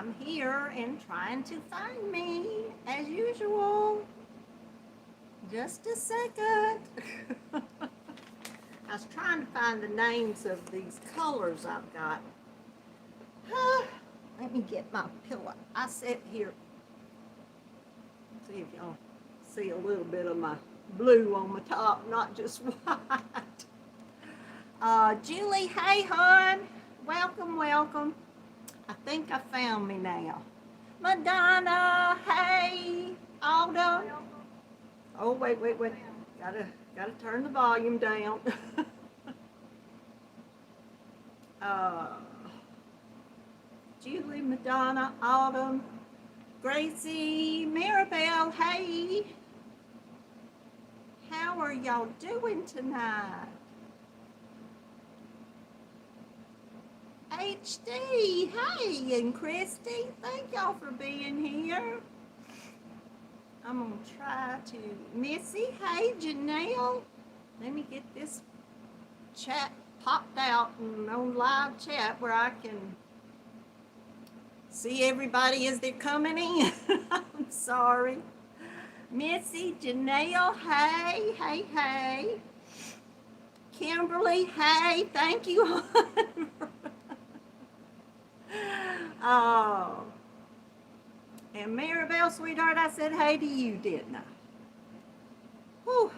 I'm here and trying to find me as usual. Just a second. I was trying to find the names of these colors I've got. Let me get my pillow. I sit here. See if y'all see a little bit of my blue on my top, not just white. Julie, hey hon. Welcome, welcome. I think I found me now. Madonna, hey. Aldo. Oh, wait. Gotta turn the volume down. Julie, Madonna, Autumn, Gracie, Maribel, hey. How are y'all doing tonight? HD, hey, and Christy, thank y'all for being here. I'm gonna try to, Missy, hey, Janelle. Let me get this chat popped out and on live chat where I can see everybody as they're coming in. I'm sorry. Missy, Janelle, hey. Kimberly, hey, thank you. Oh. And Maribel, sweetheart, I said hey to you, didn't I? Whew.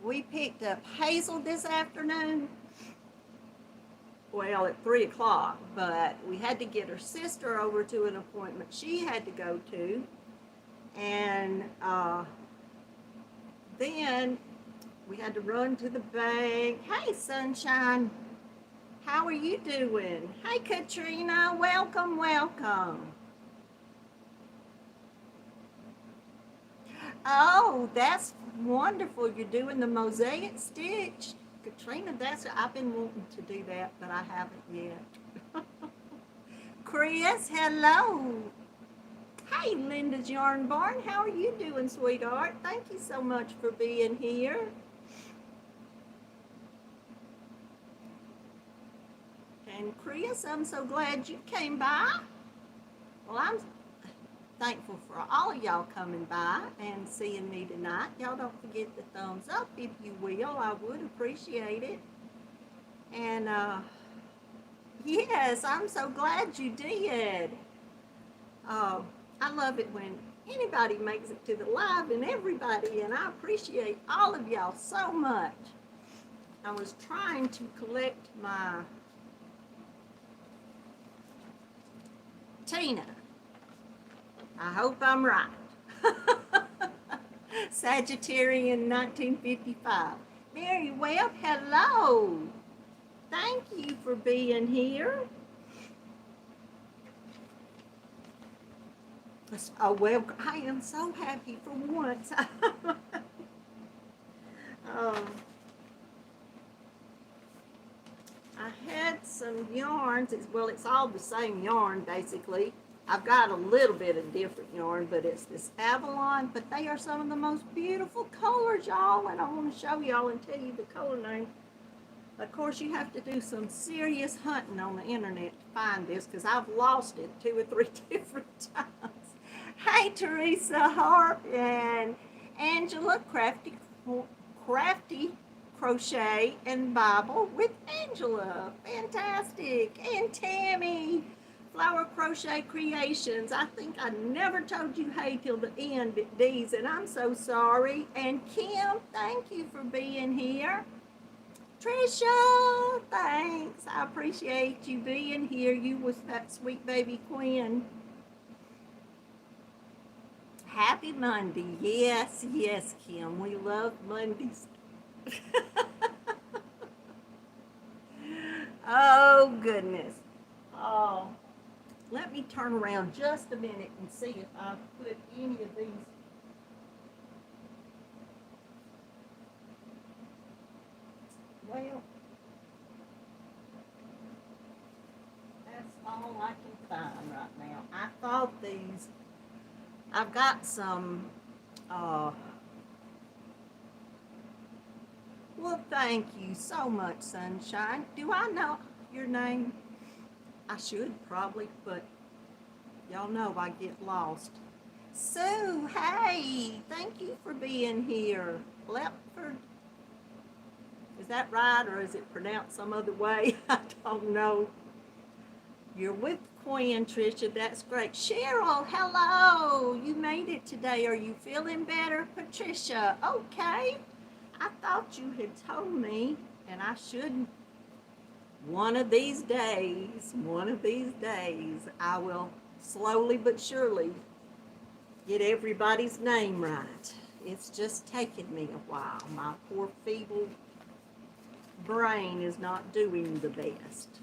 We picked up Hazel this afternoon. Well, at 3 o'clock, but we had to get her sister over to an appointment she had to go to. And then we had to run to the bank. Hey, Sunshine. How are you doing? Hey, Katrina. Welcome, welcome. Oh, that's wonderful. You're doing the mosaic stitch. Katrina, I've been wanting to do that, but I haven't yet. Chris, hello. Hey, Linda's Yarn Barn. How are you doing, sweetheart? Thank you so much for being here. And Chris, I'm so glad you came by. Well, I'm thankful for all of y'all coming by and seeing me tonight. Y'all don't forget the thumbs up if you will. I would appreciate it. And yes, I'm so glad you did. I love it when anybody makes it to the live and everybody, and I appreciate all of y'all so much. I was trying to collect my Tina. I hope I'm right. Sagittarian 1955. Mary Webb, hello. Thank you for being here. Oh, well, I am so happy for once. I had some yarns. It's all the same yarn, basically. I've got a little bit of different yarn, but it's this Avalon, but they are some of the most beautiful colors, y'all, and I want to show y'all and tell you the color name. Of course, you have to do some serious hunting on the internet to find this, because I've lost it 2 or 3 different times. Hey, Teresa Harp and Angela, Crafty Crochet and Bible with Angela. Fantastic. And Tammy, Flower Crochet Creations. I think I never told you hey till the end at these, and I'm so sorry. And Kim, thank you for being here. Trisha, thanks. I appreciate you being here. You was that sweet baby Quinn. Happy Monday. Yes, Kim. We love Mondays. Oh, goodness. Oh, let me turn around just a minute and see if I put any of these. Well, that's all I can find right now. I thought I've got some, well, thank you so much, Sunshine. Do I know your name? I should probably, but y'all know I get lost. Sue, hey, thank you for being here. Lepford, is that right, or is it pronounced some other way? I don't know. You're with Queen, Tricia. That's great. Cheryl, hello. You made it today. Are you feeling better? Patricia, okay. I thought you had told me, and I shouldn't. One of these days, I will slowly but surely get everybody's name right. It's just taken me a while. My poor feeble brain is not doing the best.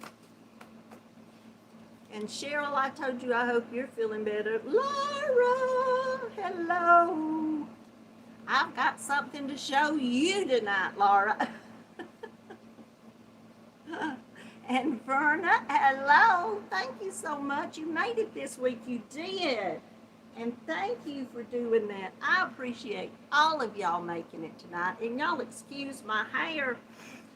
And Cheryl, I told you I hope you're feeling better. Laura, hello. I've got something to show you tonight, Laura. And Verna, hello. Thank you so much. You made it this week. You did. And thank you for doing that. I appreciate all of y'all making it tonight. And y'all excuse my hair.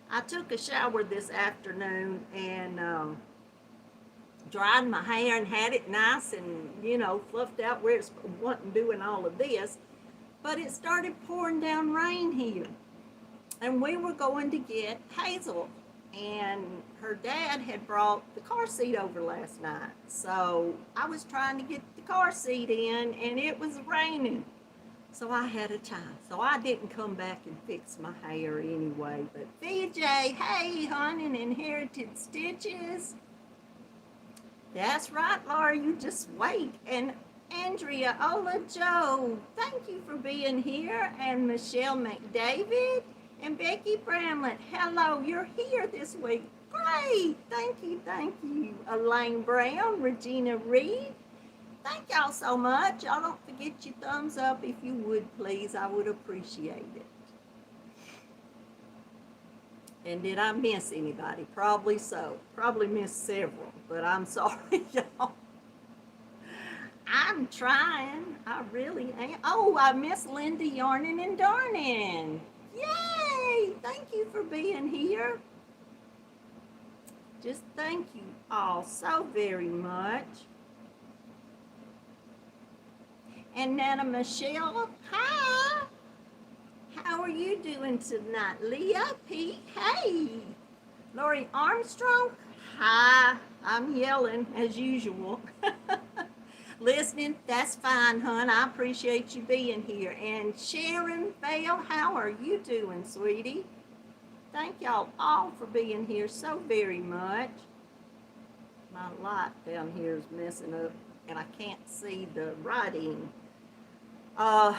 I took a shower this afternoon and dried my hair and had it nice and, you know, fluffed out where it's wasn't doing all of this. But it started pouring down rain here. And we were going to get Hazel. And her dad had brought the car seat over last night. So I was trying to get the car seat in and it was raining. So I had a time. So I didn't come back and fix my hair anyway. But VJ, hey, hon, and Inherited Stitches. That's right, Laura, you just wait. And Andrea, Ola Joe, thank you for being here. And Michelle McDavid and Becky Bramlett, hello, you're here this week. Great, thank you, thank you. Elaine Brown, Regina Reed, thank y'all so much. Y'all don't forget your thumbs up if you would, please. I would appreciate it. And did I miss anybody? Probably so. Probably missed several, but I'm sorry, y'all. I'm trying. I really am. Oh, I miss Linda Yarning and Darning. Yay! Thank you for being here. Just thank you all so very much. And Nana Michelle, hi. How are you doing tonight? Leah, Pete, hey. Lori Armstrong, hi. I'm yelling as usual. Listening, that's fine, hon. I appreciate you being here. And Sharon Vale, how are you doing, sweetie? Thank y'all all for being here so very much. My light down here is messing up, and I can't see the writing. Well,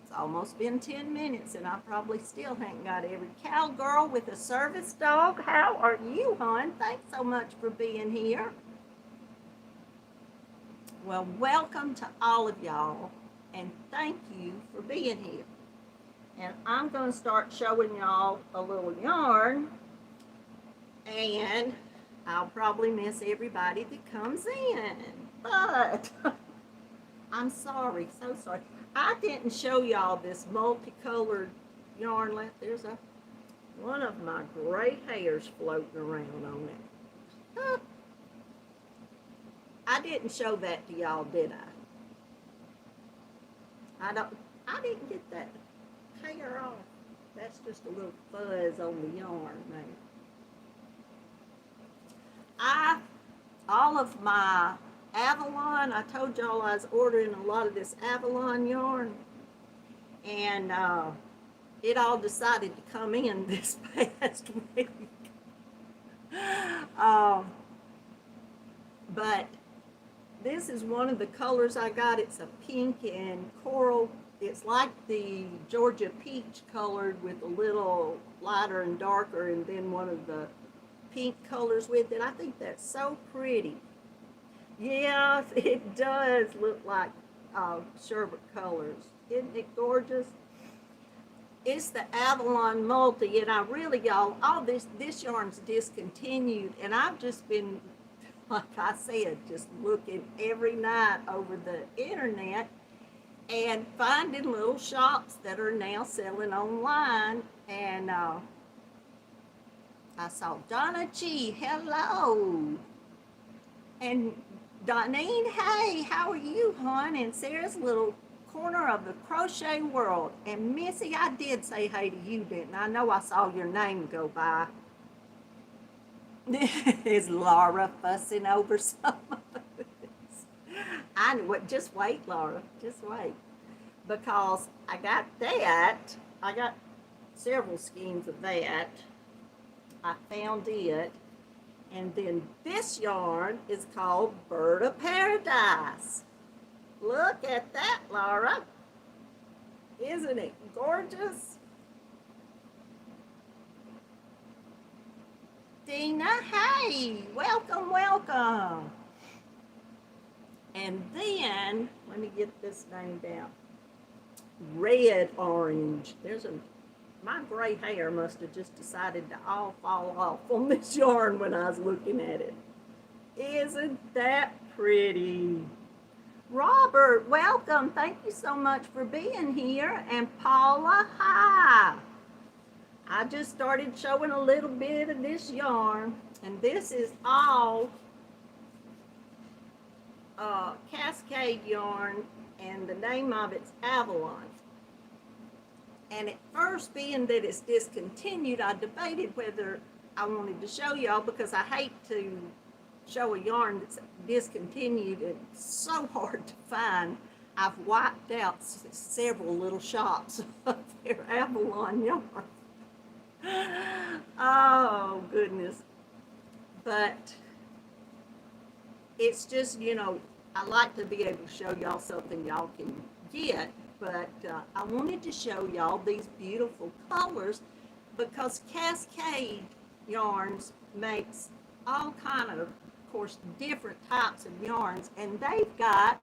it's almost been 10 minutes, and I probably still haven't got every cowgirl with a service dog. How are you, hon? Thanks so much for being here. Well, welcome to all of y'all, and thank you for being here. And I'm going to start showing y'all a little yarn, and I'll probably miss everybody that comes in, but I'm sorry, so sorry. I didn't show y'all this multicolored yarn. There's one of my gray hairs floating around on it. I didn't show that to y'all, did I? I didn't get that hair off. That's just a little fuzz on the yarn, man. All of my Avalon, I told y'all I was ordering a lot of this Avalon yarn, and it all decided to come in this past week. But this is one of the colors I got. It's a pink and coral. It's like the Georgia peach colored with a little lighter and darker, and then one of the pink colors with it. I think that's so pretty. Yes, it does look like sherbet colors. Isn't it gorgeous? It's the Avalon Multi, and I really, y'all, all this yarn's discontinued, and I've just been, like I said, just looking every night over the internet and finding little shops that are now selling online, and I saw Donna G, hello. And Donine, hey, how are you, hon? And Sarah's little corner of the crochet world. And Missy, I did say hey to you, didn't I? I know I saw your name go by. Is Laura fussing over some of this? I know what, just wait, Laura, just wait. Because I got that, I got several skeins of that. I found it. And then this yarn is called Bird of Paradise. Look at that, Laura. Isn't it gorgeous? Dina, hey, welcome, welcome. And then, let me get this name down. Red orange. My gray hair must have just decided to all fall off on this yarn when I was looking at it. Isn't that pretty? Robert, welcome. Thank you so much for being here. And Paula, hi. I just started showing a little bit of this yarn, and this is all Cascade yarn, and the name of it's Avalon. And at first, being that it's discontinued, I debated whether I wanted to show y'all, because I hate to show a yarn that's discontinued. It's so hard to find. I've wiped out several little shops of their Avalon yarn. Oh, goodness. But it's just, you know, I like to be able to show y'all something y'all can get. But I wanted to show y'all these beautiful colors, because Cascade Yarns makes all kind of course, different types of yarns, and they've got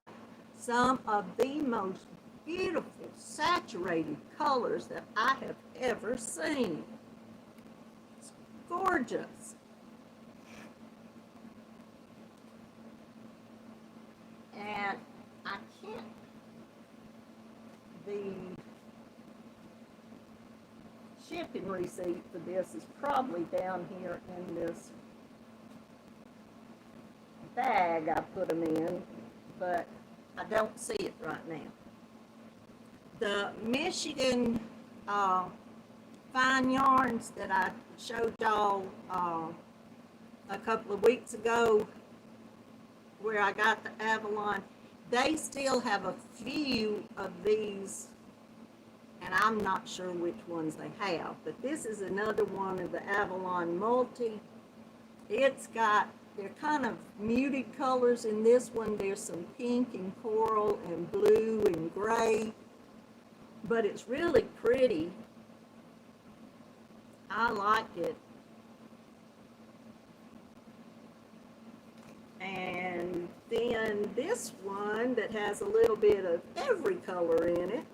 some of the most beautiful saturated colors that I have ever seen. It's gorgeous. And I can't, the shipping receipt for this is probably down here in this bag I put them in, but I don't see it right now. The Michigan fine yarns that I showed y'all a couple of weeks ago, where I got the Avalon, they still have a few of these, and I'm not sure which ones they have, but this is another one of the Avalon Multi. It's got, they're kind of muted colors in this one. There's some pink and coral and blue and gray, but it's really pretty. I like it. And then this one that has a little bit of every color in it.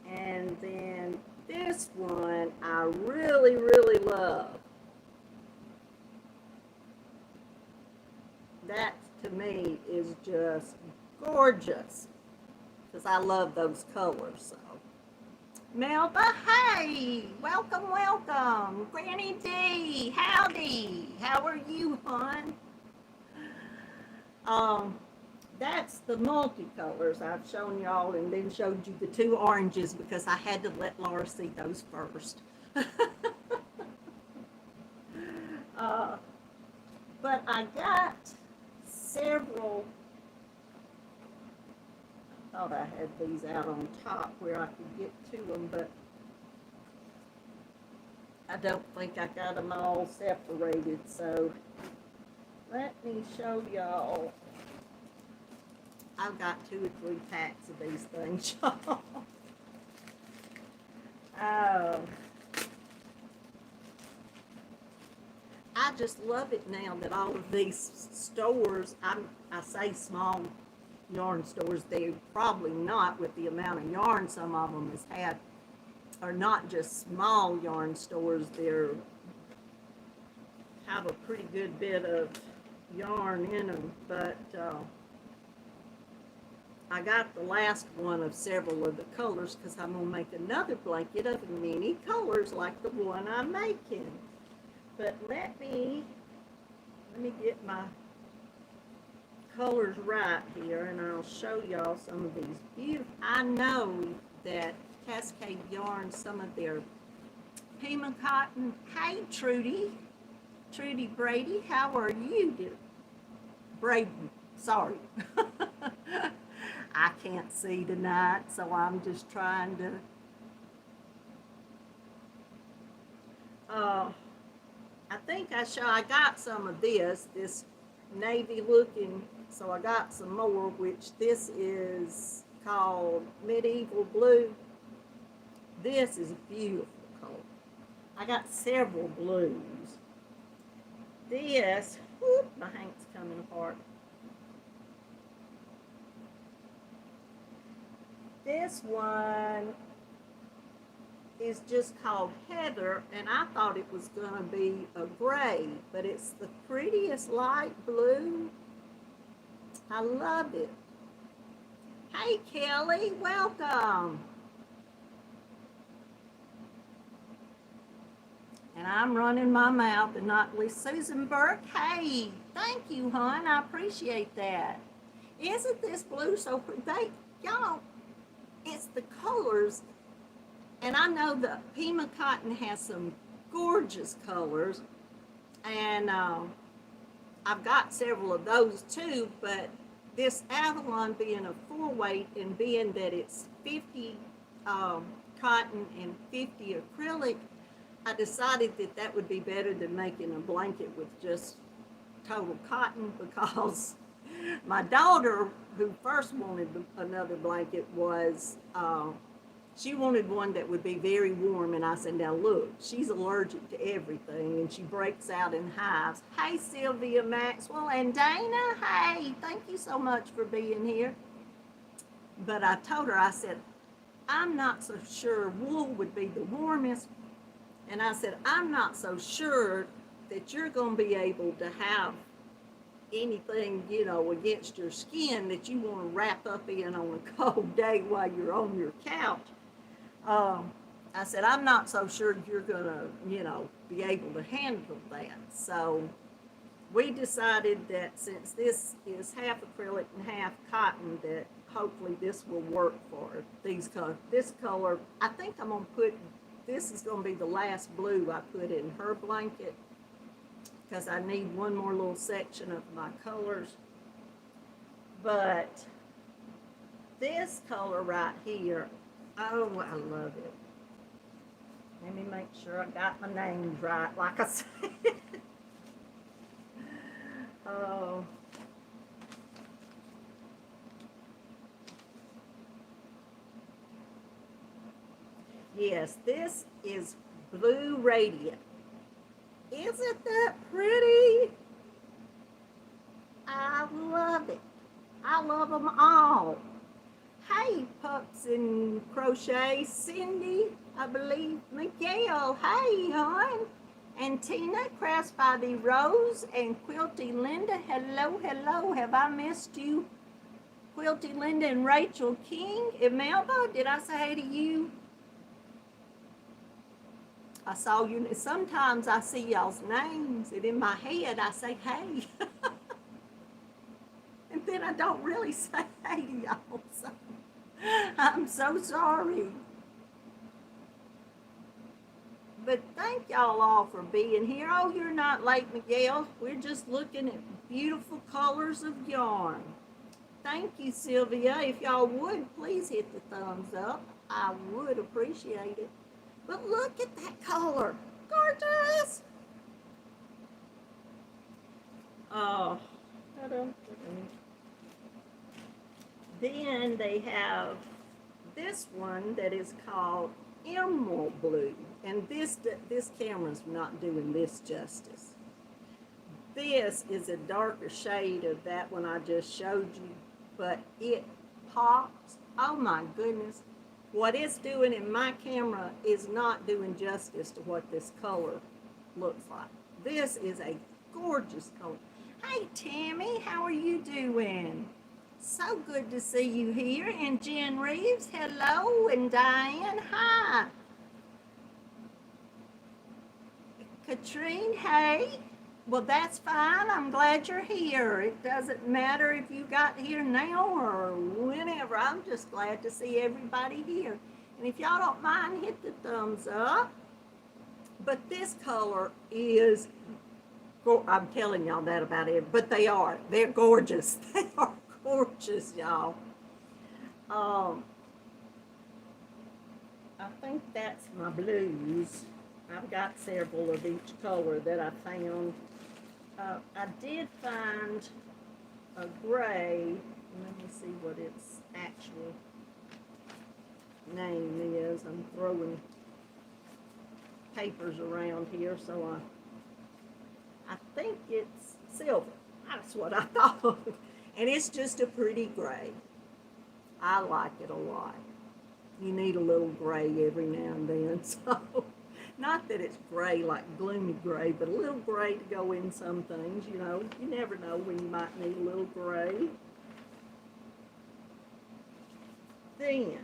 And then this one I really, really love. That to me is just gorgeous, because I love those colors. So, Melba, hey, welcome, welcome. Granny D, howdy. How are you, hon? That's the multicolors I've shown y'all, and then showed you the two oranges because I had to let Laura see those first. But I got several. I thought I had these out on top where I could get to them, but I don't think I got them all separated. So let me show y'all. I've got 2 or 3 packs of these things, y'all. Oh. I just love it now that all of these stores, I say small yarn stores, they're probably not, with the amount of yarn some of them has had, are not just small yarn stores, they're have a pretty good bit of yarn in them, but I got the last one of several of the colors because I'm going to make another blanket of many colors like the one I'm making. But let me get my colors right here, and I'll show y'all some of these beautiful. I know that Cascade Yarn, some of their Pima Cotton. Hey, Trudy Brady, how are you? Braden, sorry. I can't see tonight, so I'm just trying to. I think I got some of this navy looking, so I got some more, which this is called Medieval Blue. This is a beautiful color. I got several blues. This, whoop, my hank's coming apart. This one is just called Heather, and I thought it was going to be a gray, but it's the prettiest light blue. I love it. Hey, Kelly, welcome. And I'm running my mouth and not least Susan Burke. Hey, thank you, hon. I appreciate that. Isn't this blue so pretty? Y'all, it's the colors. And I know the Pima Cotton has some gorgeous colors. And I've got several of those too. But this Avalon being a 4-weight and being that it's 50 cotton and 50 acrylic, I decided that would be better than making a blanket with just total cotton, because my daughter, who first wanted another blanket, was, she wanted one that would be very warm, and I said, now look, she's allergic to everything, and she breaks out in hives. Hey, Sylvia Maxwell and Dana, hey, thank you so much for being here. But I told her, I said, I'm not so sure wool would be the warmest. And I said, I'm not so sure that you're going to be able to have anything, you know, against your skin that you want to wrap up in on a cold day while you're on your couch. I said, I'm not so sure you're going to, you know, be able to handle that. So we decided that since this is half acrylic and half cotton, that hopefully this will work for these colors. This color, I think I'm going to put, this is going to be the last blue I put in her blanket, because I need one more little section of my colors. But this color right here, oh, I love it. Let me make sure I got my names right, like I said. Oh. Yes, this is Blue Radiant. Isn't that pretty? I love it. I love them all. Hey, Pups and Crochet. Cindy, I believe. Miguel, hey, hon. And Tina, Crafts by the Rose, and Quilty Linda. Hello, hello. Have I missed you? Quilty Linda and Rachel King. Imelda, did I say hey to you? I saw you. Sometimes I see y'all's names, and in my head I say hey. And then I don't really say hey to y'all. So I'm so sorry. But thank y'all all for being here. Oh, you're not late, Miguel. We're just looking at beautiful colors of yarn. Thank you, Sylvia. If y'all would, please hit the thumbs up. I would appreciate it. But look at that color. Gorgeous. Oh. Then they have this one that is called Emerald Blue. And this camera's not doing this justice. This is a darker shade of that one I just showed you. But it pops. Oh my goodness. What it's doing in my camera is not doing justice to what this color looks like. This is a gorgeous color. Hey, Tammy, how are you doing? So good to see you here. And Jen Reeves, hello. And Diane, hi. Katrine, hey. Well, that's fine. I'm glad you're here. It doesn't matter if you got here now or whenever. I'm just glad to see everybody here. And if y'all don't mind, hit the thumbs up. But this color is, I'm telling y'all that about it, but they are. They're gorgeous. They are gorgeous, y'all. I think that's my blues. I've got several of each color that I found. I did find a gray. Let me see what its actual name is. I'm throwing papers around here, so I think it's silver. That's what I thought. And it's just a pretty gray. I like it a lot. You need a little gray every now and then, so not that it's gray like gloomy gray, but a little gray to go in some things, you know. You never know when you might need a little gray. Then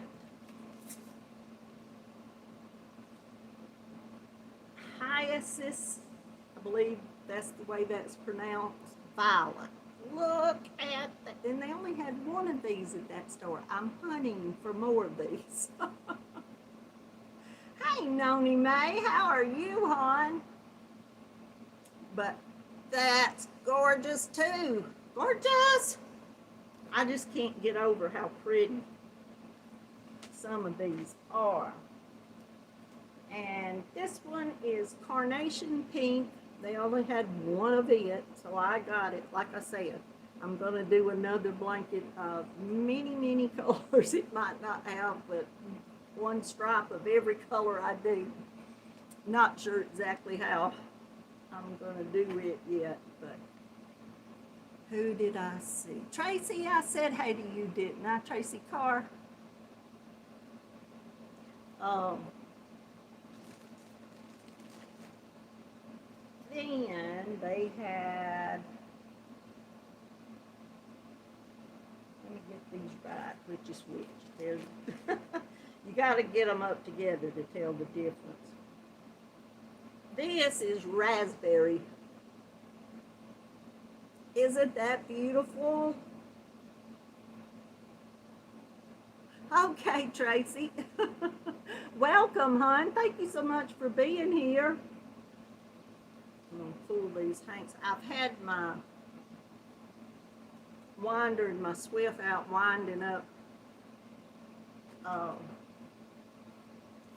hyacinth, I believe that's the way that's pronounced, violet. Look at that. And they only had one of these at that store. I'm hunting for more of these. Hey, Noni May, how are you, hon? But that's gorgeous, too. Gorgeous! I just can't get over how pretty some of these are. And this one is carnation pink. They only had one of it, so I got it. Like I said, I'm going to do another blanket of many, many colors. It might not have, but one stripe of every color I do. Not sure exactly how I'm going to do it yet, but who did I see? Tracy, I said hey to you, didn't I? Tracy Carr. Then they had, let me get these right, which is which. There's, you got to get them up together to tell the difference. This is raspberry. Isn't that beautiful? Okay, Tracy. Welcome, hon. Thank you so much for being here. I'm going to pull these hanks. I've had my winder and my swift out winding up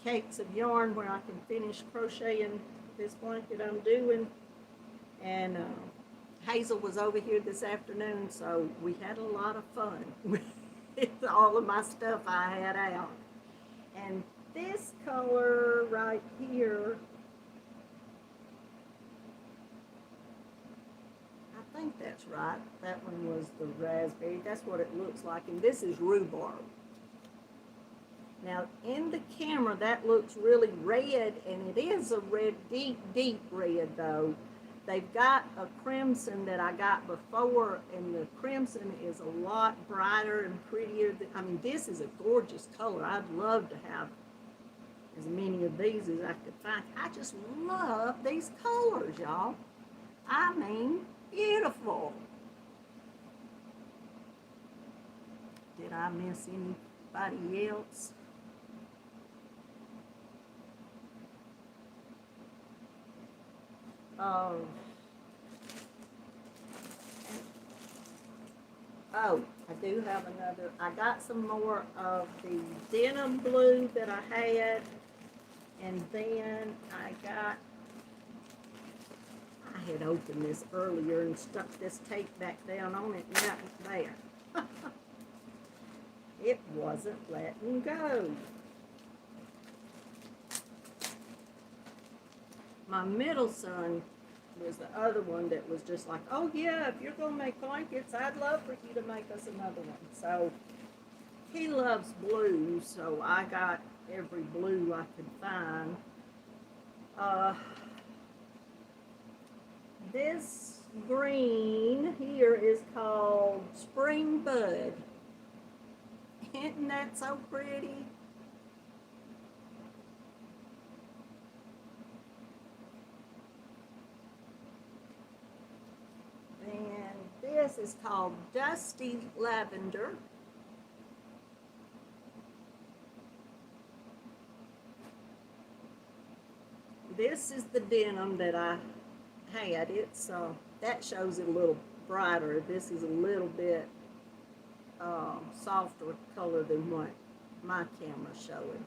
cakes of yarn where I can finish crocheting this blanket I'm doing. And Hazel was over here this afternoon, so we had a lot of fun with all of my stuff I had out. And this color right here, I think that's right. That one was the raspberry. That's what it looks like. And this is rhubarb. Now, in the camera, that looks really red, and it is a red, deep, deep red, though. They've got a crimson that I got before, and the crimson is a lot brighter and prettier. I mean, this is a gorgeous color. I'd love to have as many of these as I could find. I just love these colors, y'all. I mean, beautiful. Did I miss anybody else? Oh, I do have another. I got some more of the denim blue that I had, and then I had opened this earlier and stuck this tape back down on it, and that was there. It wasn't letting go. My middle son was the other one that was just like, oh yeah, if you're going to make blankets, I'd love for you to make us another one. So he loves blue, so I got every blue I could find. This green here is called Spring Bud. Isn't that so pretty? And this is called Dusty Lavender. This is the denim that I had. It's that shows it a little brighter. This is a little bit softer color than what my camera's showing.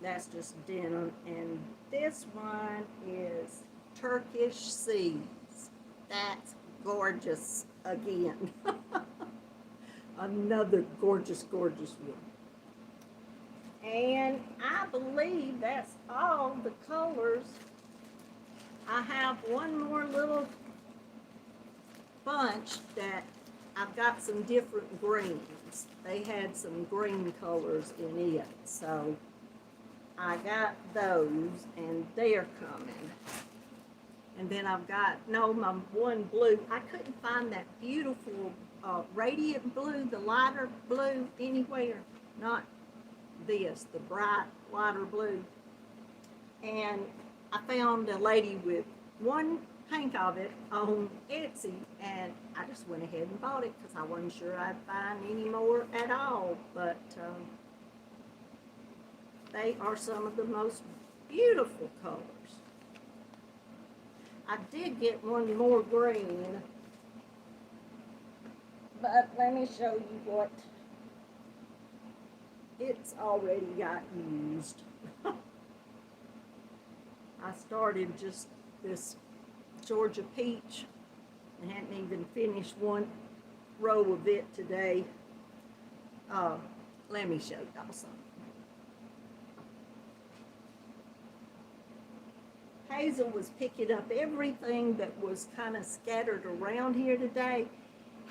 That's just denim. And this one is Turkish Seeds. That's gorgeous again. Another gorgeous, gorgeous one. And I believe that's all the colors. I have one more little bunch that I've got some different greens. They had some green colors in it. So I got those and they're coming. And then I've got, no, my one blue. I couldn't find that beautiful radiant blue, the lighter blue anywhere. Not this, the bright, lighter blue. And I found a lady with one pink of it on Etsy, and I just went ahead and bought it because I wasn't sure I'd find any more at all. But they are some of the most beautiful colors. I did get one more green, but let me show you what it's already got used. I started just this Georgia peach and hadn't even finished one row of it today. Let me show y'all something. Hazel was picking up everything that was kind of scattered around here today.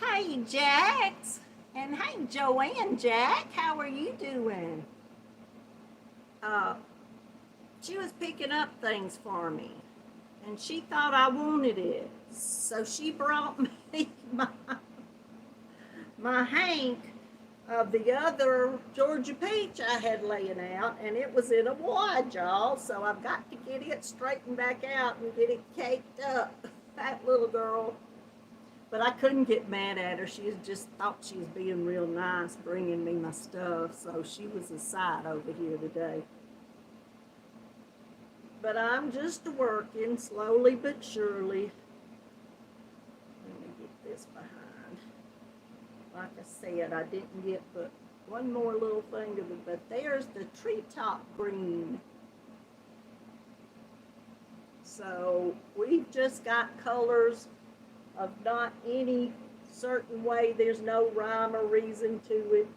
Hey, Jax! And hey, Joanne Jack, how are you doing? She was picking up things for me, and she thought I wanted it. So she brought me my hank of the other Georgia peach I had laying out, and it was in a wad, y'all. So I've got to get it straightened back out and get it caked up. That little girl. But I couldn't get mad at her. She just thought she was being real nice, bringing me my stuff. So she was a sight over here today. But I'm just working slowly but surely. Let me get this behind. Like I said, I didn't get but one more little thing of it. But there's the treetop green. So we've just got colors of not any certain way. There's no rhyme or reason to it.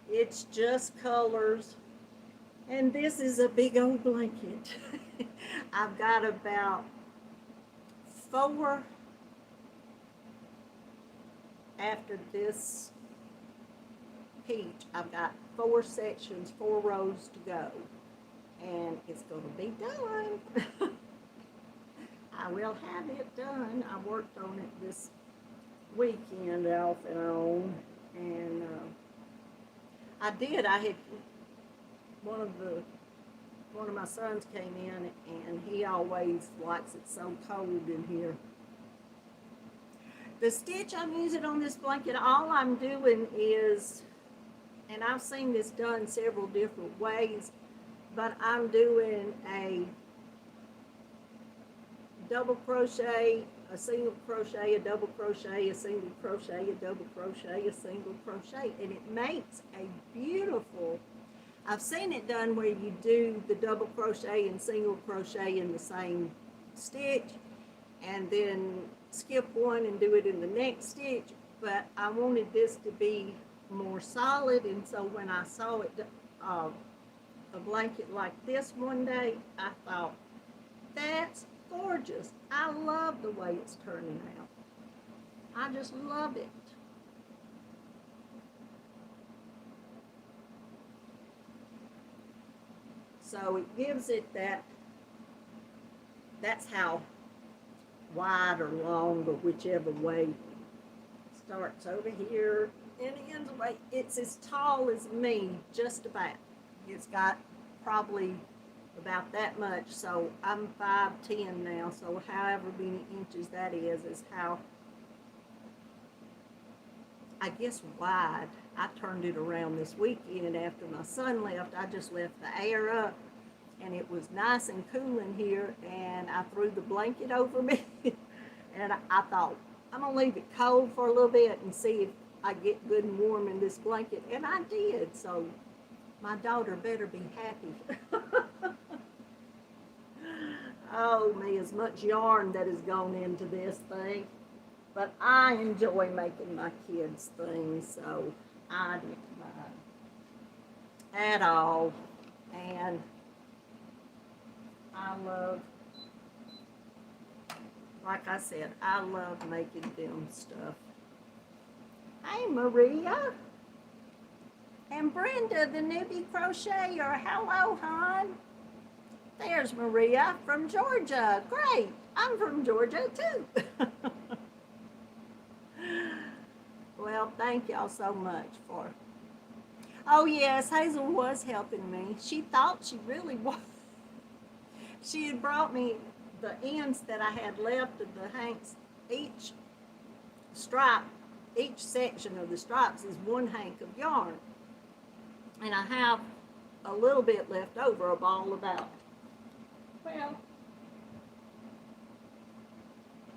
It's just colors. And this is a big old blanket. I've got about 4 after this peach. I've got 4 sections, 4 rows to go. And it's going to be done. I will have it done. I worked on it this weekend off and on, and I had one of my sons came in, and he always likes it so cold in here. The stitch I'm using on this blanket, all I'm doing is, and I've seen this done several different ways, but I'm doing a double crochet, a single crochet, a double crochet, a single crochet, a double crochet, a single crochet, and it makes a beautiful, I've seen it done where you do the double crochet and single crochet in the same stitch and then skip one and do it in the next stitch, but I wanted this to be more solid, and so when I saw it, a blanket like this one day, I thought, that's gorgeous. I love the way it's turning out. I just love it. So it gives it that, that's how wide or long, or whichever way. Starts over here and ends away. It's as tall as me, just about. It's got probably about that much, so I'm 5'10" now, so however many inches that is how, I guess, wide. I turned it around this weekend after my son left. I just left the air up, and it was nice and cool in here, and I threw the blanket over me, and I thought, I'm going to leave it cold for a little bit and see if I get good and warm in this blanket, and I did, so my daughter better be happy. Oh, me, as much yarn that has gone into this thing. But I enjoy making my kids things, so I didn't mind at all. And I love, like I said, I love making them stuff. Hey, Maria. And Brenda, the newbie crocheter. Hello, hon. There's Maria from Georgia. Great. I'm from Georgia, too. Well, thank y'all so much for... Oh, yes, Hazel was helping me. She thought she really was. She had brought me the ends that I had left of the hanks. Each stripe, each section of the stripes is one hank of yarn. And I have a little bit left over, a ball about, well,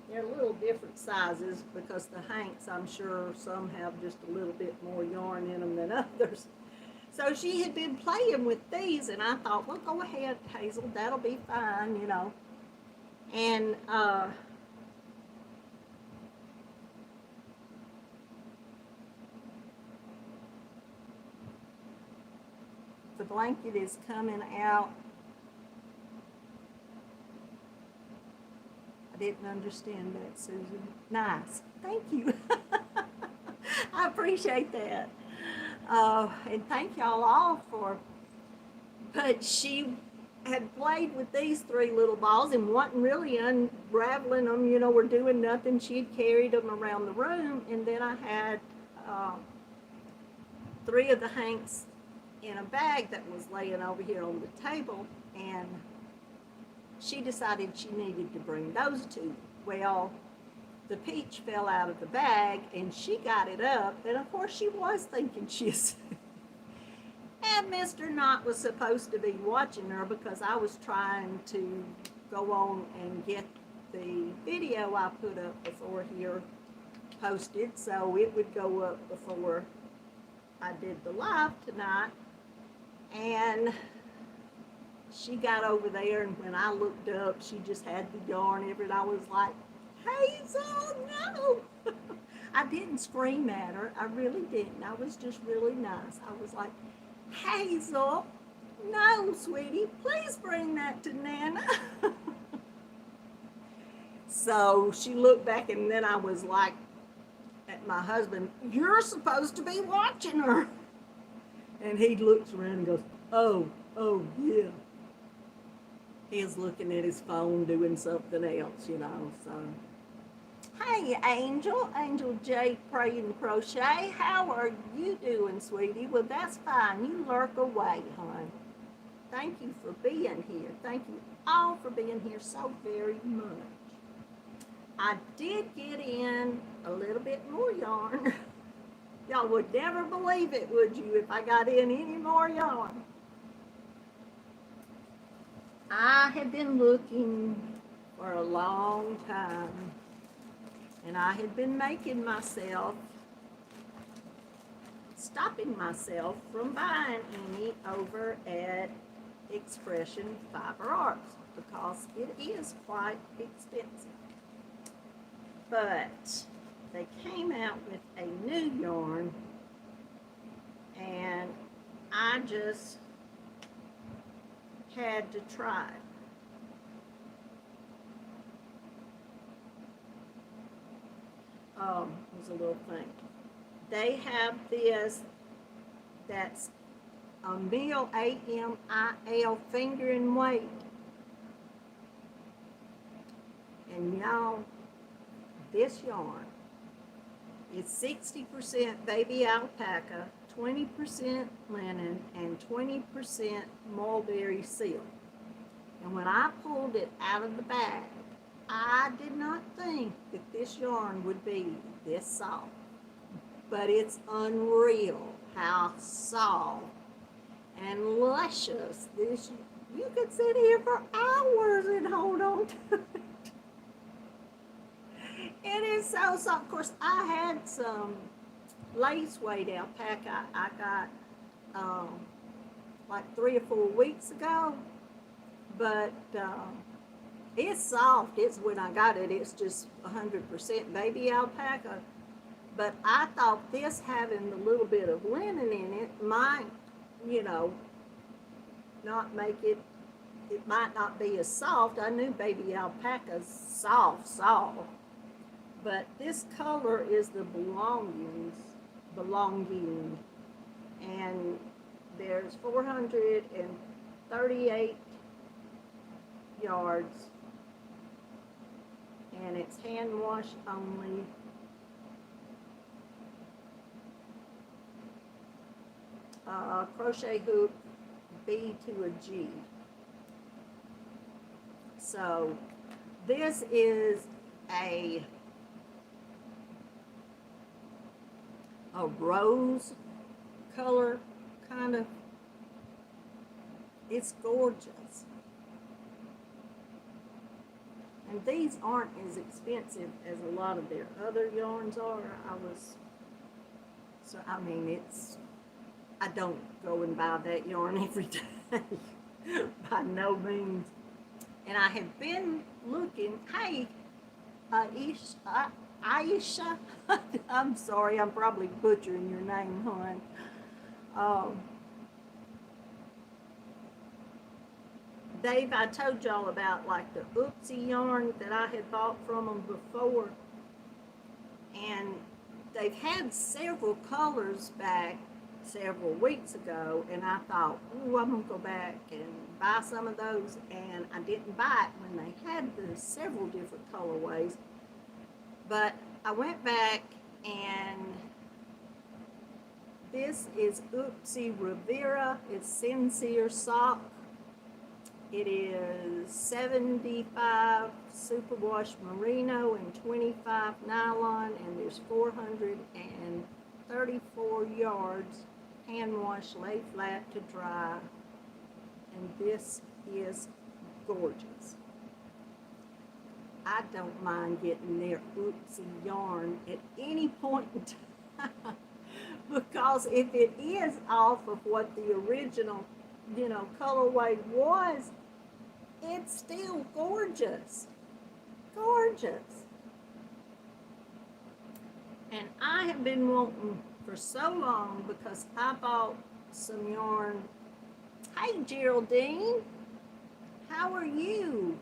they're little different sizes because the hanks, I'm sure some have just a little bit more yarn in them than others. So she had been playing with these, and I thought, well, go ahead, Hazel, that'll be fine, you know. And the blanket is coming out. I didn't understand that, Susan. Nice. Thank you. I appreciate that. And thank y'all all for, but she had played with these three little balls and wasn't really unraveling them, you know, or doing nothing. She had carried them around the room, and then I had three of the hanks in a bag that was laying over here on the table, and she decided she needed to bring those two. Well, the peach fell out of the bag, and she got it up, and of course she was thinking she's... And Mr. Knott was supposed to be watching her because I was trying to go on and get the video I put up before here posted, so it would go up before I did the live tonight. And she got over there, and when I looked up, she just had the yarn everywhere. I was like, Hazel, no! I didn't scream at her. I really didn't. I was just really nice. I was like, Hazel, no, sweetie, please bring that to Nana. So she looked back, and then I was like at my husband, you're supposed to be watching her. And he looks around and goes, oh, yeah. He's looking at his phone doing something else, you know, so. Hey, Angel J Pray and Crochet, how are you doing, sweetie? Well, that's fine. You lurk away, hon. Thank you for being here. Thank you all for being here so very much. I did get in a little bit more yarn. Y'all would never believe it, would you, if I got in any more yarn? I had been looking for a long time, and I had been making myself, stopping myself from buying any over at Expression Fiber Arts because it is quite expensive. But they came out with a new yarn, and I just had to try it. There's a little thing. They have this that's a Mill AMIL finger and weight. And y'all, this yarn is 60% baby alpaca, 20% linen, and 20% mulberry silk. And when I pulled it out of the bag, I did not think that this yarn would be this soft. But it's unreal how soft and luscious this. You could sit here for hours and hold on to it. It is so soft. Of course, I had some lace weight alpaca I got like 3 or 4 weeks ago, but it's soft. It's when I got it, it's just 100% baby alpaca. But I thought this having the little bit of linen in it might, you know, not make it, it might not be as soft. I knew baby alpaca's soft. But this color is the belonging. And there's 438 yards. And it's hand wash only. Crochet hook B to a G. So this is a rose color, kind of. It's gorgeous. And these aren't as expensive as a lot of their other yarns are. I don't go and buy that yarn every day, by no means. And I have been looking, hey, Aisha, I'm sorry, I'm probably butchering your name, hon. Dave, I told y'all about like the Oopsie yarn that I had bought from them before. And they've had several colors back several weeks ago, and I thought, oh, I'm gonna go back and buy some of those, and I didn't buy it when they had the several different colorways. But I went back, and this is Oopsie Rivera. It's Sincere Sock. It is 75 superwash merino and 25 nylon, and there's 434 yards hand wash, lay flat to dry, and this is gorgeous. I don't mind getting their Oopsie yarn at any point in time, because if it is off of what the original, you know, colorway was, it's still gorgeous. Gorgeous. And I have been wanting for so long, because I bought some yarn. Hey, Geraldine. How are you?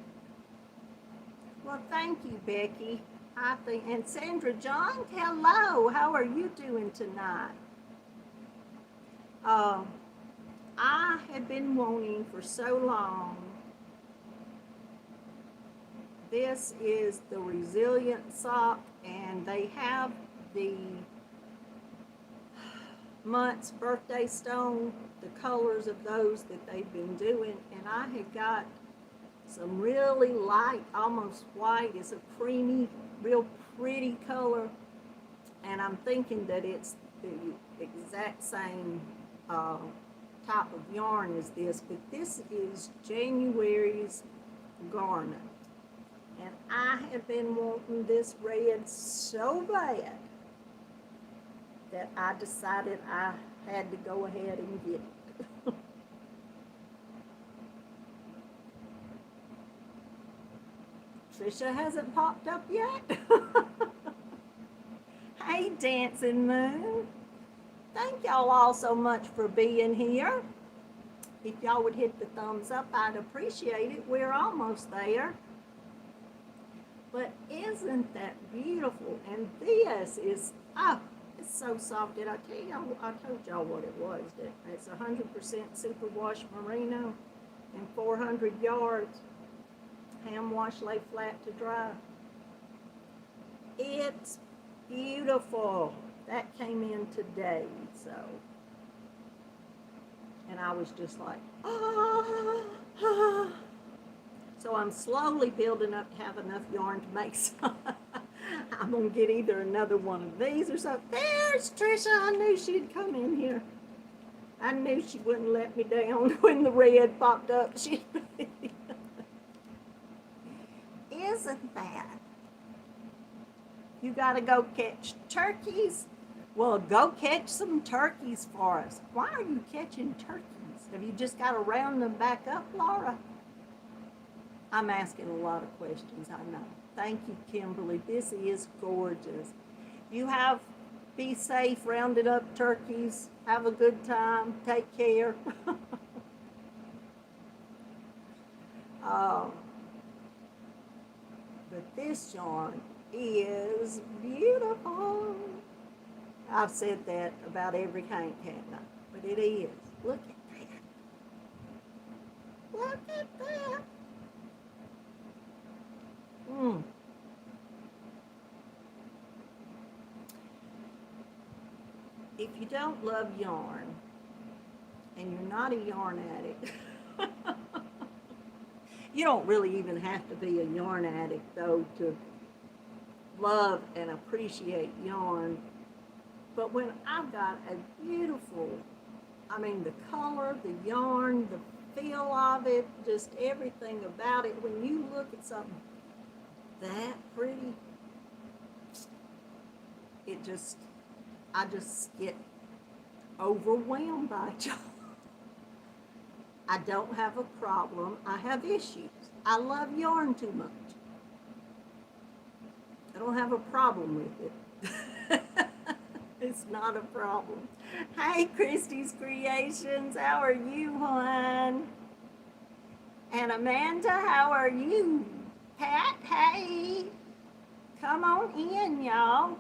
Well, thank you, Becky. And Sandra John, hello. How are you doing tonight? I have been wanting for so long. This is the Resilient Sock, and they have the month's birthday stone, the colors of those that they've been doing, and I had got some really light, almost white. It's a creamy, real pretty color, and I'm thinking that it's the exact same type of yarn as this, but this is January's garment, and I have been wanting this red so bad that I decided I had to go ahead and get it. Trisha hasn't popped up yet. Hey, Dancing Moon. Thank y'all all so much for being here. If y'all would hit the thumbs up, I'd appreciate it. We're almost there. But isn't that beautiful? And this is, oh, it's so soft. Did I tell y'all? I told y'all what it was. It's 100% superwash merino and 400 yards. hand wash, lay flat to dry. It's beautiful. That came in today, so. And I was just like, ah. So I'm slowly building up to have enough yarn to make some. I'm going to get either another one of these or something. There's Trisha. I knew she'd come in here. I knew she wouldn't let me down when the red popped up. Isn't that? You got to go catch turkeys? Well, go catch some turkeys for us. Why are you catching turkeys? Have you just got to round them back up, Laura? I'm asking a lot of questions, I know. Thank you, Kimberly. This is gorgeous. Be safe, rounded up turkeys. Have a good time. Take care. But this yarn is beautiful. I've said that about every hank, haven't I? But it is. Look at that. Look at that. If you don't love yarn, and you're not a yarn addict, you don't really even have to be a yarn addict, though, to love and appreciate yarn. But when I've got a beautiful, the color, the yarn, the feel of it, just everything about it, when you look at something that pretty, I just get overwhelmed by it. I don't have a problem. I have issues. I love yarn too much. I don't have a problem with it. It's not a problem. Hey, Christy's Creations. How are you, hon? And Amanda, how are you? Pat, hey. Come on in, y'all.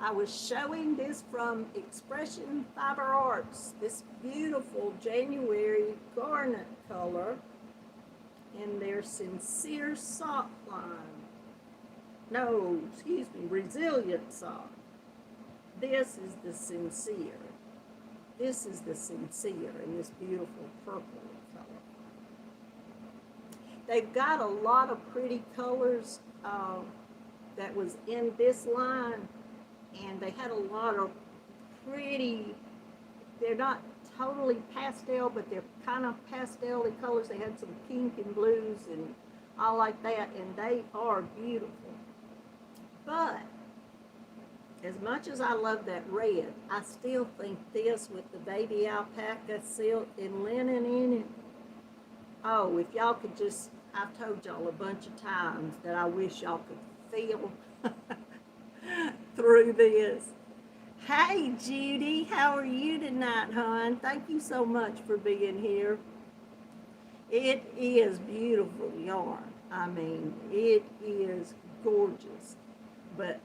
I was showing this from Expression Fiber Arts, this beautiful January garnet color in their Sincere Sock line. No, excuse me, Resilient Sock. This is the Sincere. This is the Sincere in this beautiful purple color. They've got a lot of pretty colors that was in this line. And they had a lot of pretty, they're not totally pastel, but they're kind of pastel-y colors. They had some pink and blues and all like that, and they are beautiful. But as much as I love that red, I still think this with the baby alpaca silk and linen in it, oh, if y'all could just, I've told y'all a bunch of times that I wish y'all could feel through this. Hey, Judy, how are you tonight, hon? Thank you so much for being here. It is beautiful yarn. It is gorgeous. But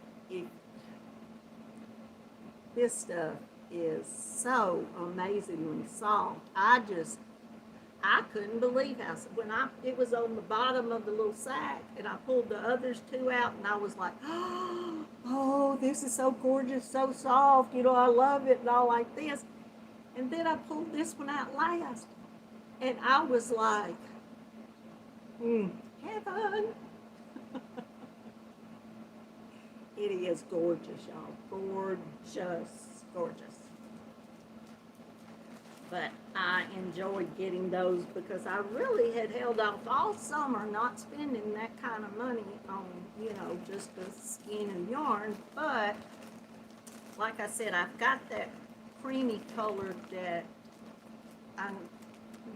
this stuff is so amazingly soft. I couldn't believe how, it was on the bottom of the little sack, and I pulled the others two out, and I was like, oh, this is so gorgeous, so soft, I love it, and all like this. And then I pulled this one out last, and I was like, heaven. It is gorgeous, y'all. Gorgeous, gorgeous. But I enjoyed getting those because I really had held off all summer not spending that kind of money on, just the skein of yarn. But, like I said, I've got that creamy color that I'm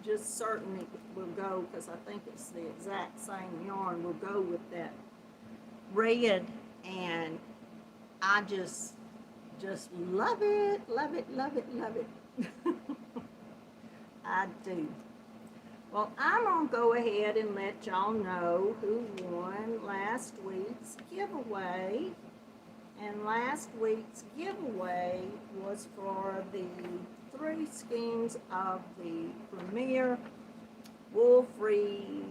just certain it will go, because I think it's the exact same yarn, will go with that red. And I just love it, love it, love it, love it. I do. Well, I'm going to go ahead and let y'all know who won last week's giveaway. And last week's giveaway was for the 3 skeins of the Premier wool-free,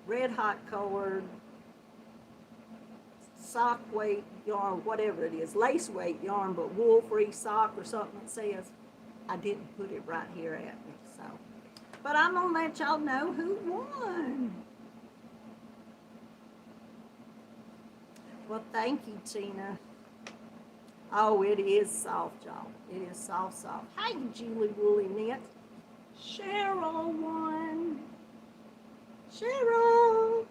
red hot colored, sock weight yarn, whatever it is, lace weight yarn, but wool-free sock or something that says, I didn't put it right here at me, so. But I'm gonna let y'all know who won. Well, thank you, Tina. Oh, it is soft, y'all. It is soft, soft. Hey, Julie Woolly Knit. Cheryl won. Cheryl.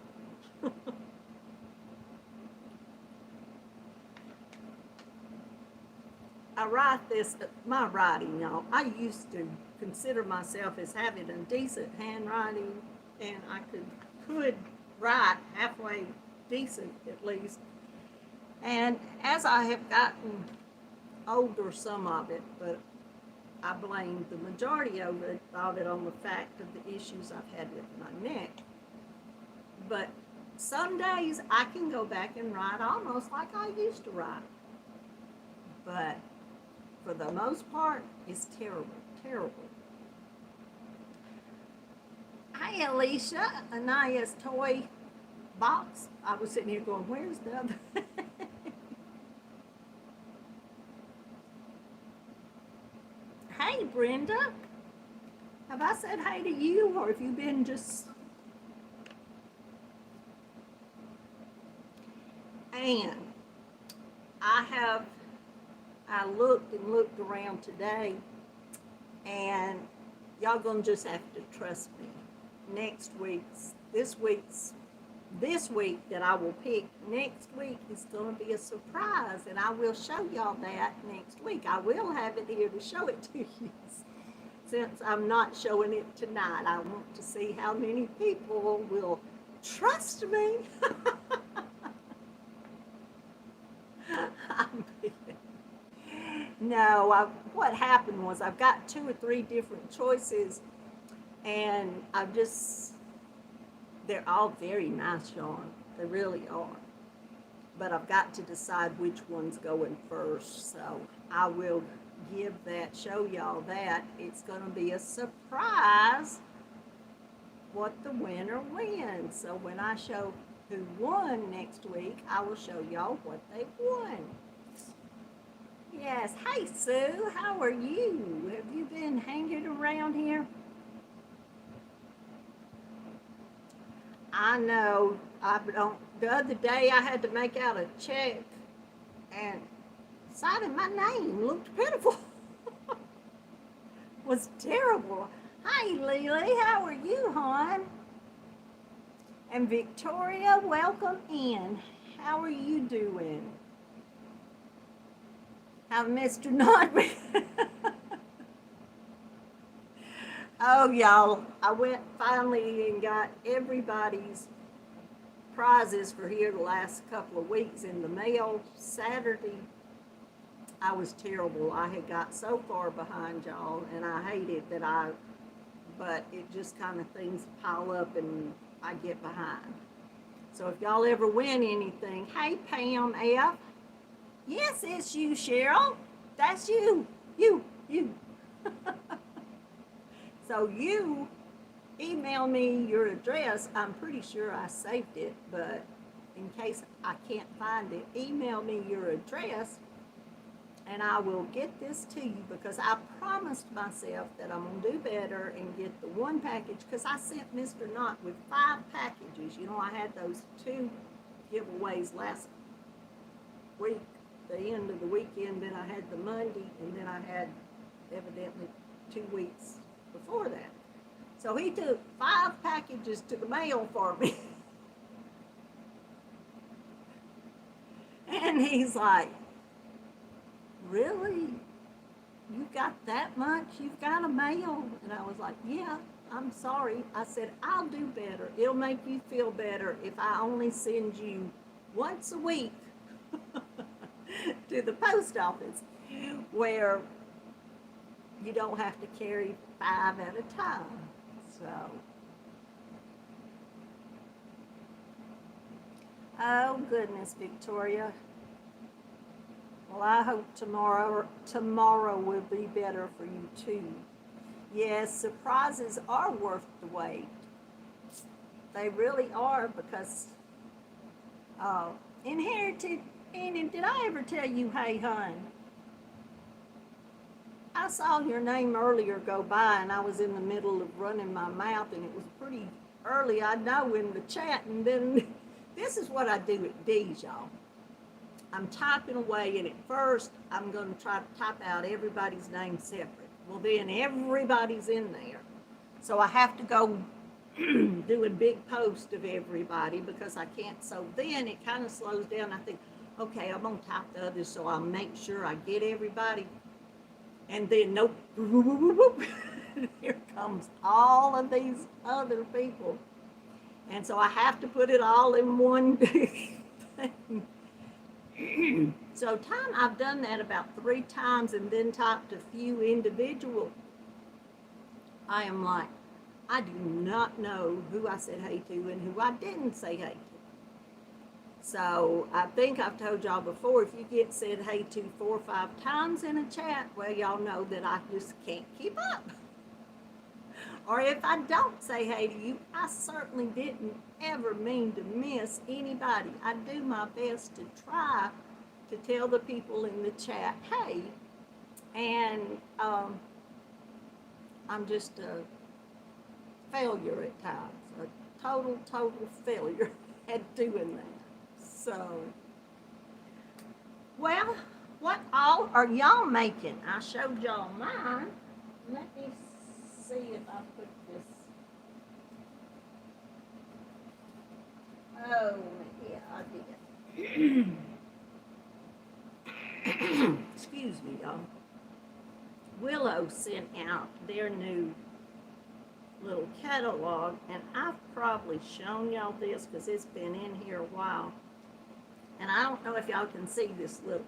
I write this, my writing, y'all. I used to consider myself as having a decent handwriting, and I could write halfway decent at least. And as I have gotten older, some of it, but I blame the majority of it on the fact of the issues I've had with my neck. But some days I can go back and write almost like I used to write. But for the most part, it's terrible, terrible. Hi, Alicia, Anaya's toy box. I was sitting here going, where's the other? Hey, Brenda. Have I said hey to you, or have you been just... And I looked and looked around today, and y'all gonna just have to trust me. This week that I will pick next week is gonna be a surprise, and I will show y'all that next week. I will have it here to show it to you. Since I'm not showing it tonight, I want to see how many people will trust me. No, what happened was I've got 2 or 3 different choices, and they're all very nice yarn. They really are. But I've got to decide which one's going first. So I will show y'all that. It's going to be a surprise what the winner wins. So when I show who won next week, I will show y'all what they won. Yes, hey Sue, how are you? Have you been hanging around here? I know, the other day I had to make out a check, and signing my name looked pitiful. Was terrible. Hi Lily, how are you, hon? And Victoria, welcome in. How are you doing? How Mr. Nodby? Oh, y'all, I went finally and got everybody's prizes for here the last couple of weeks in the mail. Saturday, I was terrible. I had got so far behind y'all, and I hated that but it just kind of things pile up and I get behind. So if y'all ever win anything, hey Pam F. Yes, it's you, Cheryl. That's you. You. So you email me your address. I'm pretty sure I saved it, but in case I can't find it, email me your address and I will get this to you, because I promised myself that I'm going to do better and get the 1 package, because I sent Mr. Knott with 5 packages. You know, I had those 2 giveaways last week, the end of the weekend, then I had the Monday, and then I had evidently 2 weeks before that. So he took 5 packages to the mail for me. And he's like, really? You got that much? You've got a mail? And I was like, yeah, I'm sorry. I said, I'll do better. It'll make you feel better if I only send you once a week to the post office, where you don't have to carry 5 at a time. So, oh goodness, Victoria. Well, I hope tomorrow will be better for you too. Yes, surprises are worth the wait. They really are because uh, inherited. And did I ever tell you, hey, hun, I saw your name earlier go by and I was in the middle of running my mouth and it was pretty early, I know, in the chat. And then this is what I do at D's, y'all. I'm typing away, and at first I'm going to try to type out everybody's name separate. Well, then everybody's in there. So I have to go do a big post of everybody because I can't. So then it kind of slows down. I think, okay, I'm going to type the others so I'll make sure I get everybody. And then, nope, here comes all of these other people. And so I have to put it all in one thing. So I've done that about 3 times and then typed a few individual. I am like, I do not know who I said hey to and who I didn't say hey to. So I think I've told y'all before, if you get said hey to 4 or 5 times in a chat, well, y'all know that I just can't keep up. Or if I don't say hey to you, I certainly didn't ever mean to miss anybody. I do my best to try to tell the people in the chat, hey, and I'm just a failure at times, a total failure at doing that. So, well, what all are y'all making? I showed y'all mine. Let me see if I put this. Oh, yeah, I did. Excuse me, y'all. Willow sent out their new little catalog, and I've probably shown y'all this because it's been in here a while. And I don't know if y'all can see this little.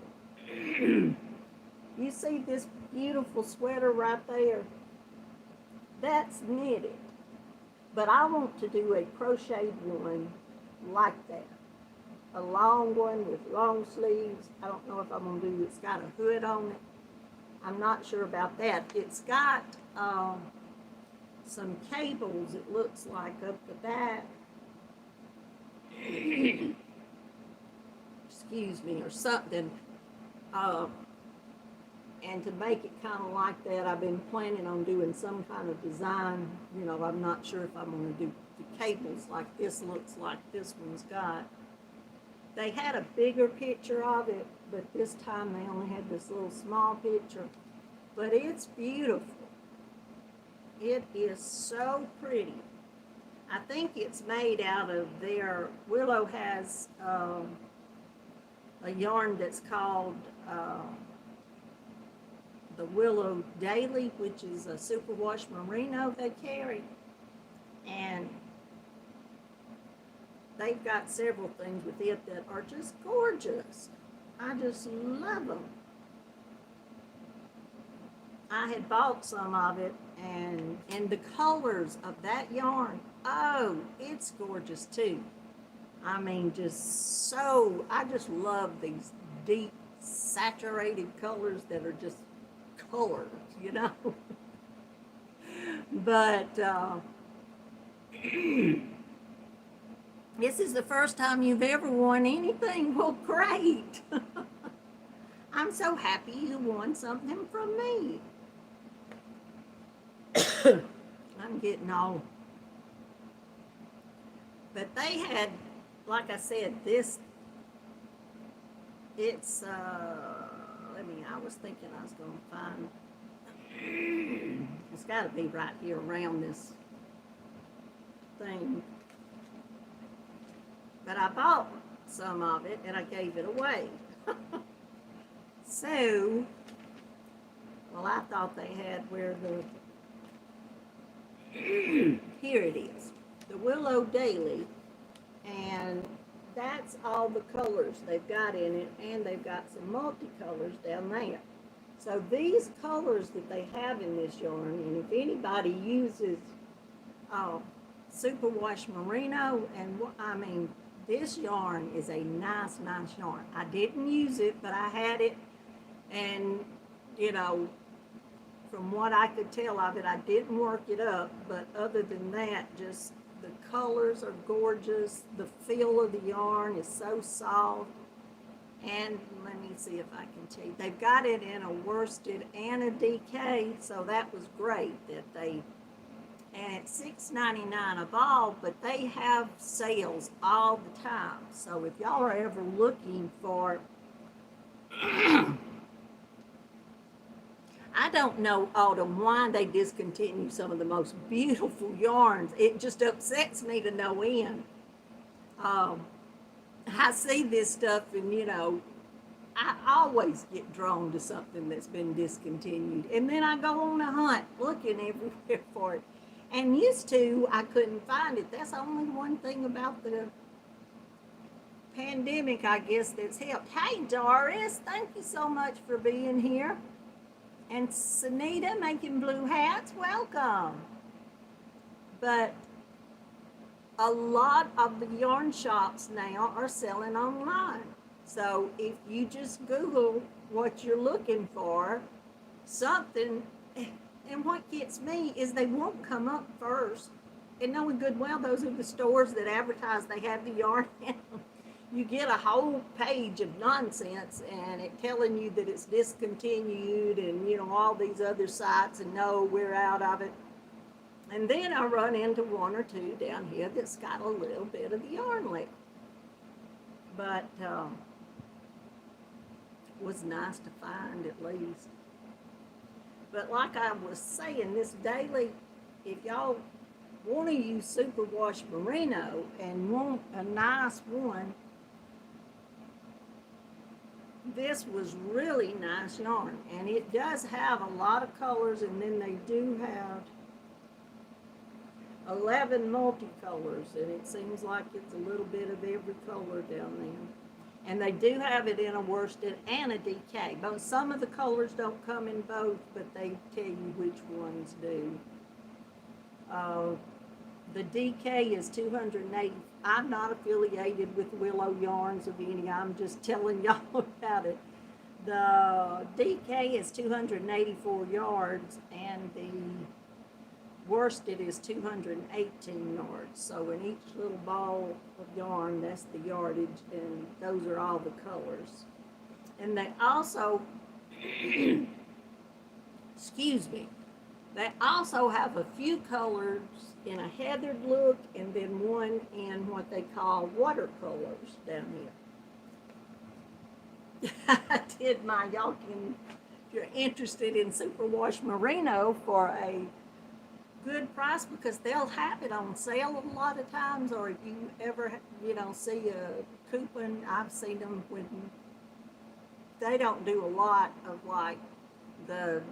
You see this beautiful sweater right there? That's knitted. But I want to do a crocheted one like that. A long one with long sleeves. I don't know if I'm going to do it's got a hood on it. I'm not sure about that. It's got some cables, it looks like, up the back. Excuse me, or something. And to make it kind of like that, I've been planning on doing some kind of design. You know, I'm not sure if I'm going to do the cables like this looks like this one's got. They had a bigger picture of it, but this time they only had this little small picture. But it's beautiful. It is so pretty. I think it's made out of their, Willow has a yarn that's called the Willow Daily, which is a superwash merino they carry. And they've got several things with it that are just gorgeous. I just love them. I had bought some of it, and the colors of that yarn, oh, it's gorgeous too. I mean, just so, I just love these deep, saturated colors that are just colors, you know. But this is the first time you've ever won anything. Well, great. I'm so happy you won something from me. I'm getting all. But they had, like I said, this, it's, I was thinking I was going to find, it's got to be right here around this thing. But I bought some of it and I gave it away. So, well, I thought they had where the, here it is, the Willow Daily, and that's all the colors they've got in it, and they've got some multicolors down there. So these colors that they have in this yarn, and if anybody uses superwash merino, and I mean, this yarn is a nice yarn. I didn't use it, but I had it, and you know, from what I could tell of it, I didn't work it up, but other than that, just the colors are gorgeous. The feel of the yarn is so soft. And let me see if I can tell you, they've got it in a worsted and a DK, so that was great that they, and it's $6.99 of all, but they have sales all the time. So if y'all are ever looking for, I don't know, Autumn, why they discontinue some of the most beautiful yarns. It just upsets me to no end. I see this stuff and, you know, I always get drawn to something that's been discontinued. And then I go on a hunt looking everywhere for it. And used to, I couldn't find it. That's only one thing about the pandemic, I guess, that's helped. Hey, Doris, thank you so much for being here. And Sunita making blue hats, welcome. But a lot of the yarn shops now are selling online. So if you just Google what you're looking for, something, and what gets me is they won't come up first. And knowing good well, those are the stores that advertise they have the yarn in them. You get a whole page of nonsense and it telling you that it's discontinued and, you know, all these other sites, and no, we're out of it. And then I run into one or two down here that's got a little bit of the yarn left. But was nice to find at least. But like I was saying, this daily, if y'all want to use superwash merino and want a nice one, this was really nice yarn. And it does have a lot of colors, and then they do have 11 multicolors, and it seems like it's a little bit of every color down there. And they do have it in a worsted and a DK. But some of the colors don't come in both, but they tell you which ones do. The DK is $280. I'm not affiliated with Willow Yarns of any. I'm just telling y'all about it. The DK is 284 yards, and the worsted is 218 yards. So in each little ball of yarn, that's the yardage, and those are all the colors. And they also, excuse me, they also have a few colors in a heathered look, and then one in what they call watercolors down here. I did mine. Y'all can, if you're interested in superwash merino for a good price, because they'll have it on sale a lot of times, or if you ever, you know, see a coupon, I've seen them when they don't do a lot of like the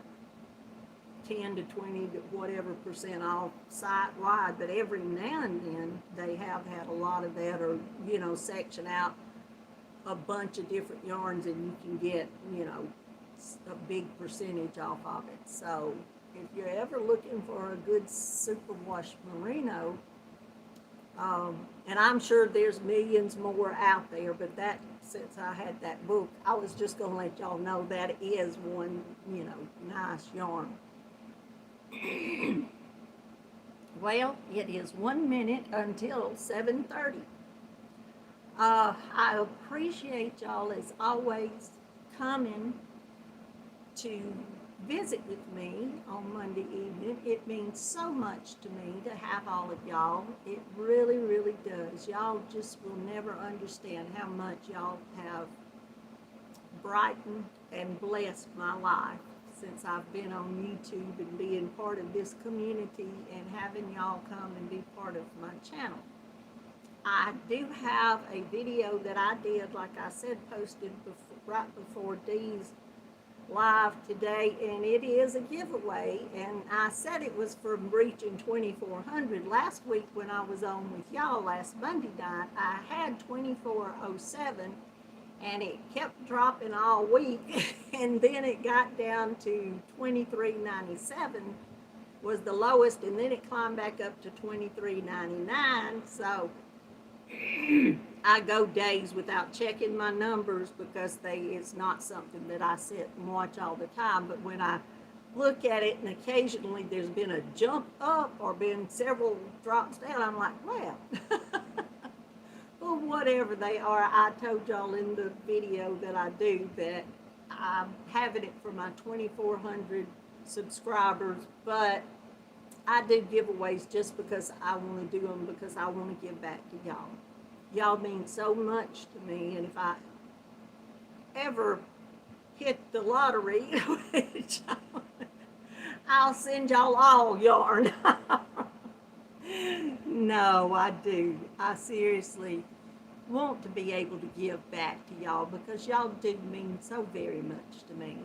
10 to 20 to whatever % off site wide, but every now and then they have had a lot of that, or, you know, section out a bunch of different yarns and you can get, you know, a big percentage off of it. So if you're ever looking for a good superwash merino, and I'm sure there's millions more out there, but that, since I had that book, I was just going to let y'all know that is one, you know, nice yarn. Well, it is 1 minute until 7:30. I appreciate y'all as always coming to visit with me on Monday evening. It means so much to me to have all of y'all. It really, really does. Y'all just will never understand how much y'all have brightened and blessed my life since I've been on YouTube and being part of this community and having y'all come and be part of my channel. I do have a video that I did, like I said, posted right before Dee's live today, and it is a giveaway, and I said it was from reaching 2,400. Last week when I was on with y'all last Monday night, I had 2,407, and it kept dropping all week, and then it got down to 2,397 was the lowest, and then it climbed back up to 2,399. So I go days without checking my numbers because it's not something that I sit and watch all the time. But when I look at it, and occasionally there's been a jump up or been several drops down. I'm like, well, well, whatever they are. I told y'all in the video that I do that I'm having it for my 2,400 subscribers, but I do giveaways just because I want to do them, because I want to give back to y'all. Y'all mean so much to me, and if I ever hit the lottery, which I'll send y'all all yarn. No, I do. I seriously want to be able to give back to y'all, because y'all do mean so very much to me.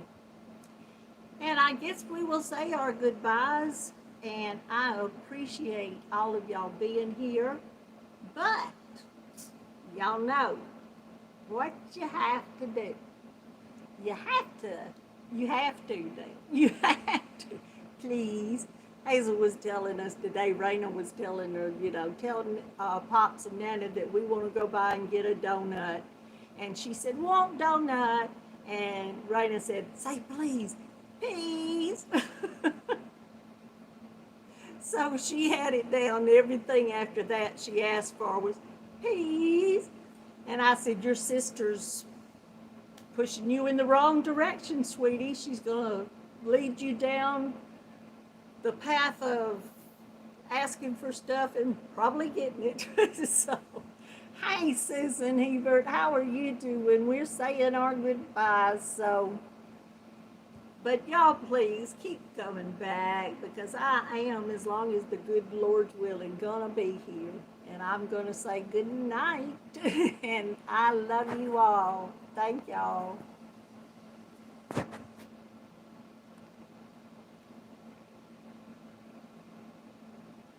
And I guess we will say our goodbyes, and I appreciate all of y'all being here, but y'all know what you have to do. You have to please. Hazel was telling us today, Raina was telling her, telling Pops and Nana that we want to go by and get a donut. And she said, want donut. And Raina said, say please, please. So she had it down. Everything after that she asked for was, please. And I said, your sister's pushing you in the wrong direction, sweetie. She's going to lead you down the path of asking for stuff and probably getting it. So, hey, Susan Hebert, how are you doing? We're saying our goodbyes. So, but y'all please keep coming back, because I am, as long as the good Lord's willing, gonna be here. And I'm gonna say good night. And I love you all. Thank y'all.